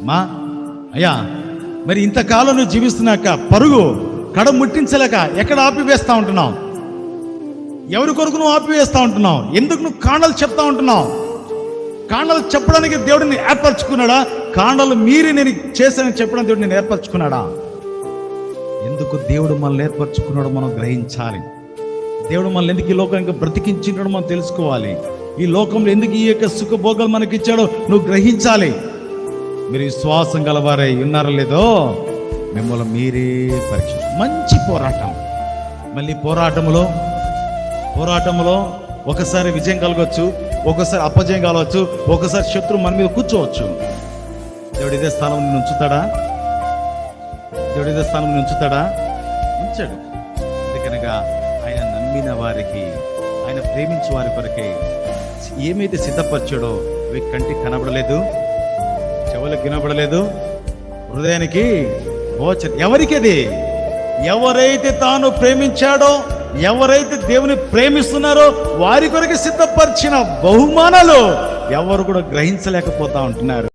అమ్మా అయ్యా, మరి ఇంతకాలం నువ్వు జీవిస్తున్నాక పరుగు కడ ముట్టించలేక ఎక్కడ ఆపివేస్తా ఉంటున్నావు? ఎవరి కొరకు నువ్వు ఆపివేస్తా ఉంటున్నావు? ఎందుకు నువ్వు కాండలు చెప్తా ఉంటున్నావు? కాండలు చెప్పడానికి దేవుడిని ఏర్పరచుకున్నాడా? కాండలు మీరి నేను చేశానని చెప్పడం దేవుడు నేను ఏర్పరచుకున్నాడా? ఎందుకు దేవుడు మనల్ని ఏర్పరచుకున్నాడో మనం గ్రహించాలి. దేవుడు మనల్ని ఎందుకు ఈ లోకానికి బ్రతికించినాడో మనం తెలుసుకోవాలి. ఈ లోకంలో ఎందుకు ఈ యొక్క సుఖభోగాలు మనకి ఇచ్చాడో నువ్వు గ్రహించాలి. మీరు విశ్వాసం గలవారై ఉన్నారో లేదో మిమ్మల్ని మీరే పరీక్ష. మంచి పోరాటం. మళ్ళీ పోరాటంలో ఒకసారి విజయం కలగవచ్చు, ఒకసారి అపజయం కలవచ్చు, ఒకసారి శత్రువు మన మీద కూర్చోవచ్చు. దేవుడు ఇదే స్థానం నుంచి ఉంచుతాడా? దేవుడు ఇదే స్థానం నుంచి ఉంచుతాడా? ఉంచాడు. ఎందుకనగా ఆయన నమ్మిన వారికి, ఆయన ప్రేమించే వారి కొరకే ఏమైతే సిద్ధపరిచాడో అవి కంటికి కనబడలేదు, చెవులకు వినబడలేదు, హృదయానికి ఎవరికి అది? ఎవరైతే తాను ప్రేమించాడో, ఎవరైతే దేవుని ప్రేమిస్తున్నారో వారి కొరకు సిద్ధపరిచిన బహుమానాలు ఎవరు కూడా గ్రహించలేకపోతా ఉంటున్నారు.